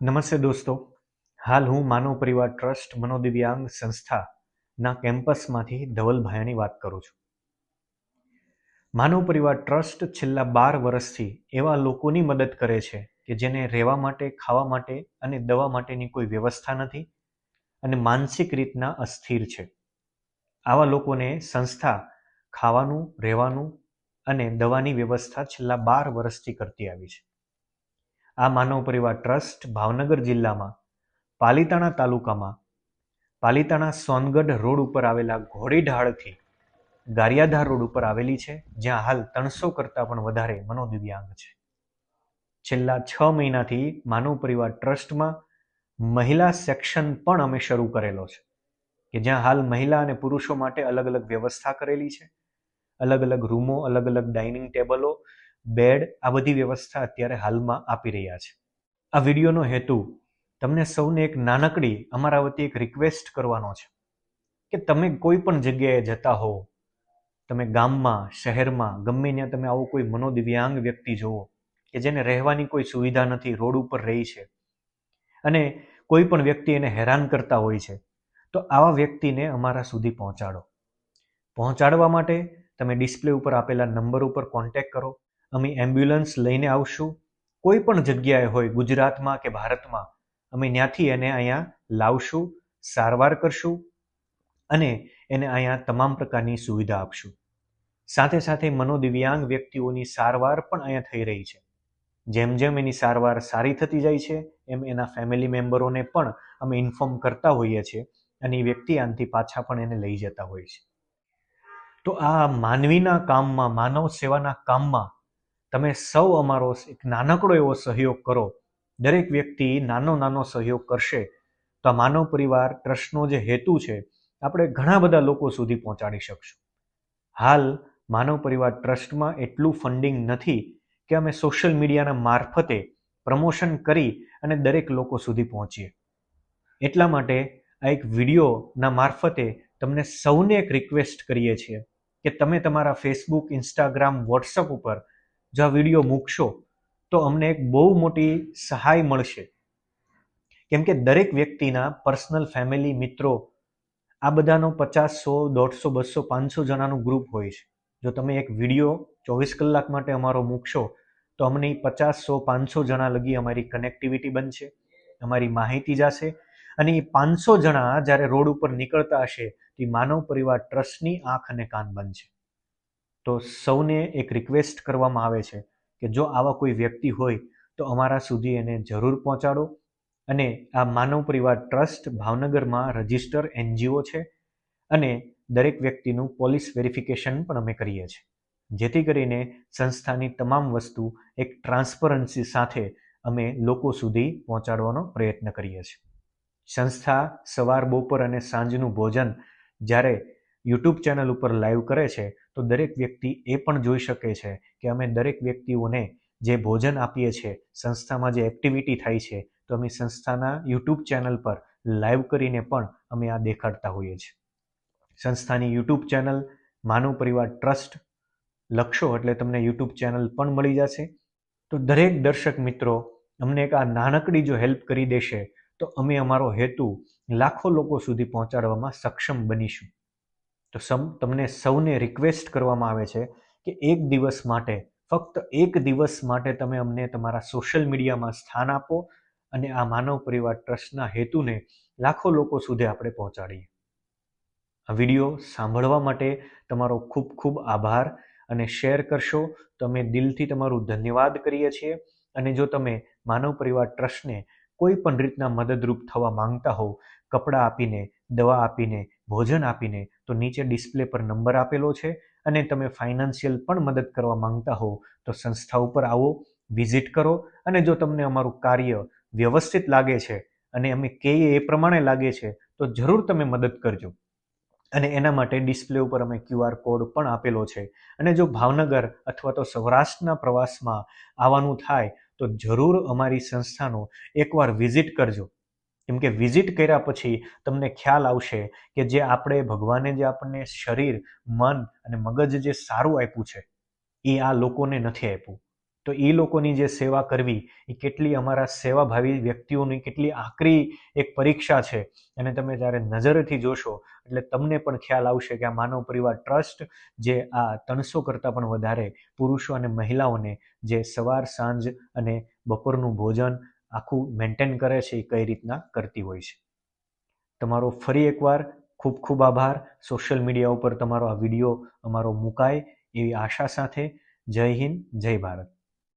નમસ્તે દોસ્તો. હાલ હું માનવ પરિવાર ટ્રસ્ટ મનોદિવ્યાંગ સંસ્થાના કેમ્પસમાંથી ધવલ ભાયાની વાત કરું છું. માનવ પરિવાર ટ્રસ્ટ છેલ્લા 12 વર્ષથી એવા લોકોની મદદ કરે છે કે જેને રહેવા માટે, ખાવા માટે અને દવા માટેની કોઈ વ્યવસ્થા નથી અને માનસિક રીતના અસ્થિર છે. આવા લોકોને સંસ્થા ખાવાનું, રહેવાનું અને દવાની વ્યવસ્થા છેલ્લા 12 વર્ષથી કરતી આવી છે. આ માનવ પરિવાર ટ્રસ્ટ ભાવનગર જિલ્લામાં પાલીતાણા તાલુકામાં પાલીતાણા સોનગઢ રોડ ઉપર આવેલા ઘોડીઢાળથી ગારિયાધાર રોડ ઉપર આવેલી છે, જ્યાં હાલ 300 કરતાં પણ વધારે મનોદિવ્યાંગ છે. છેલ્લા 6 મહિનાથી માનવ પરિવાર ટ્રસ્ટમાં મહિલા સેક્શન પણ અમે શરૂ કરેલો છે કે જ્યાં હાલ મહિલા અને પુરુષો માટે અલગ અલગ વ્યવસ્થા કરેલી છે. અલગ અલગ રૂમો, અલગ અલગ ડાઇનિંગ ટેબલો, બેડ, આ બધી વ્યવસ્થા અત્યારે હાલમાં આપી રહ્યા છે. આ વિડીયોનો હેતુ તમને સૌને એક નાનકડી અમારા વતી એક રિક્વેસ્ટ કરવાનો છે કે તમે કોઈ પણ જગ્યાએ જતા હો, તમે ગામમાં, શહેરમાં, ગમે ત્યાં તમે આવો કોઈ મનોદિવ્યાંગ વ્યક્તિ જુઓ કે જેને રહેવાની કોઈ સુવિધા નથી, રોડ ઉપર રહી છે અને કોઈ પણ વ્યક્તિ એને હેરાન કરતા હોય છે, તો આવા વ્યક્તિને અમારા સુધી પહોંચાડવા માટે તમે ડિસ્પ્લે ઉપર આપેલા નંબર ઉપર કોન્ટેક્ટ કરો. અમે એમ્બ્યુલન્સ લઈને આવશું. કોઈ પણ જગ્યાએ હોય, ગુજરાતમાં કે ભારતમાં, અમે ત્યાંથી એને અહીંયા લાવશું, સારવાર કરશું અને એને અહીંયા તમામ પ્રકારની સુવિધા આપશું. સાથે સાથે મનોદિવ્યાંગ વ્યક્તિઓની સારવાર પણ અહીંયા થઈ રહી છે. જેમ જેમ એની સારવાર સારી થતી જાય છે એમ એના ફેમિલી મેમ્બરોને પણ અમે ઇન્ફોર્મ કરતા હોઈએ છીએ અને એ વ્યક્તિ આનાથી પાછા પણ એને લઈ જતા હોય છે. તો આ માનવીના કામમાં, માનવ સેવાના કામમાં તમે સૌ અમારો એક નાનકડો એવો સહયોગ કરો. દરેક વ્યક્તિ નાનો સહયોગ કરશે તો આ માનવ પરિવાર ટ્રસ્ટનો જે હેતુ છે આપણે ઘણા બધા લોકો સુધી પહોંચાડી શકશું. હાલ માનવ પરિવાર ટ્રસ્ટમાં એટલું ફંડિંગ નથી કે અમે સોશિયલ મીડિયાના મારફતે પ્રમોશન કરી અને દરેક લોકો સુધી પહોંચીએ. એટલા માટે આ એક વિડીયોના મારફતે તમને સૌને એક રિક્વેસ્ટ કરીએ છીએ કે તમે તમારા ફેસબુક, ઇન્સ્ટાગ્રામ, વોટ્સઅપ ઉપર જો આ વિડીયો મૂકશો તો અમને એક બહુ મોટી સહાય મળશે. કેમ કે દરેક વ્યક્તિના પર્સનલ ફેમિલી, મિત્રો, આ બધાનો 50, 100, 150, 200, 500 જણાનું ગ્રુપ હોય છે. જો તમે એક વિડીયો 24 કલાક માટે અમારો મૂકશો તો અમને 50, 100, 500 જણા લગી અમારી કનેક્ટિવિટી બનશે, અમારી માહિતી જશે અને એ 500 જણા જ્યારે રોડ ઉપર નીકળતા હશે તે માનવ પરિવાર ટ્રસ્ટની આંખ અને કાન બનશે. તો સૌને એક રિક્વેસ્ટ કરવામાં આવે છે કે જો આવા કોઈ વ્યક્તિ હોય તો અમારા સુધી એને જરૂર પહોંચાડો. અને આ માનવ પરિવાર ટ્રસ્ટ ભાવનગરમાં રજિસ્ટર NGO છે અને દરેક વ્યક્તિનું પોલીસ વેરિફિકેશન પણ અમે કરીએ છીએ, જેથી કરીને સંસ્થાની તમામ વસ્તુ એક ટ્રાન્સપરન્સી સાથે અમે લોકો સુધી પહોંચાડવાનો પ્રયત્ન કરીએ છીએ. સંસ્થા સવાર, બપોર અને સાંજનું ભોજન જ્યારે યુટ્યુબ ચેનલ ઉપર લાઈવ કરે છે તો દરેક વ્યક્તિ એ પણ જોઈ શકે છે કે અમે દરેક વ્યક્તિઓને જે ભોજન આપીએ છીએ, સંસ્થામાં જે એક્ટિવિટી થાય છે, તો અમે સંસ્થાના યુટ્યુબ ચેનલ પર લાઈવ કરીને પણ અમે આ દેખાડતા હોઈએ છીએ. સંસ્થાની યુટ્યુબ ચેનલ માનવ પરિવાર ટ્રસ્ટ લખશો એટલે તમને યુટ્યુબ ચેનલ પણ મળી જશે. તો દરેક દર્શક મિત્રો અમને એક આ નાનકડી જો હેલ્પ કરી દેશે તો અમે અમારો હેતુ લાખો લોકો સુધી પહોંચાડવામાં સક્ષમ બનીશું. તો તમને સૌને રિક્વેસ્ટ કરવામાં આવે છે કે એક દિવસ માટે, ફક્ત એક દિવસ માટે તમે અમને તમારા સોશિયલ મીડિયામાં સ્થાન આપો અને આ માનવ પરિવાર ટ્રસ્ટના હેતુને લાખો લોકો સુધી આપણે પહોંચાડીએ. આ વિડીયો સાંભળવા માટે તમારો ખૂબ ખૂબ આભાર અને શેર કરશો તો અમે દિલથી તમારું ધન્યવાદ કરીએ છીએ. અને જો તમે માનવ પરિવાર ટ્રસ્ટને કોઈ પણ રીતના મદદરૂપ થવા માંગતા હો, કપડાં આપીને, દવા આપીને, ભોજન આપીને, તો નીચે ડિસ્પ્લે પર નંબર આપેલો છે. અને તમે ફાઇનાન્શિયલ પણ મદદ કરવા માંગતા હો તો સંસ્થા ઉપર આવો, વિઝિટ કરો અને જો તમને અમારું કાર્ય વ્યવસ્થિત લાગે છે અને અમે કહીએ એ પ્રમાણે લાગે છે તો જરૂર તમે મદદ કરજો. અને એના માટે ડિસ્પ્લે ઉપર અમે QR કોડ પણ આપેલો છે. અને જો ભાવનગર અથવા તો સૌરાષ્ટ્રના પ્રવાસમાં આવવાનું થાય તો જરૂર અમારી સંસ્થાનો એકવાર વિઝિટ કરજો. કેમ કે વિઝિટ કર્યા પછી તમને ખ્યાલ આવશે કે જે આપણે ભગવાને જે આપણને શરીર, મન અને મગજ જે સારું આપ્યું છે એ આ લોકોને નથી આપ્યું. તો એ લોકોની જે સેવા કરવી એ કેટલી અમારા સેવાભાવી વ્યક્તિઓની કેટલી આકરી એક પરીક્ષા છે. અને તમે જ્યારે નજરેથી જોશો એટલે તમને પણ ખ્યાલ આવશે કે આ માનવ પરિવાર ટ્રસ્ટ જે આ 300 કરતાં પણ વધારે પુરુષો અને મહિલાઓને જે સવાર સાંજ અને બપોરનું ભોજન આખું મેન્ટેન કરે છે એ કઈ રીતના કરતી હોય છે. તમારો ફરી એકવાર ખૂબ ખૂબ આભાર. સોશિયલ મીડિયા ઉપર તમારો આ વિડીયો અમારો મુકાય એવી આશા સાથે. જય હિન્દ, જય ભારત.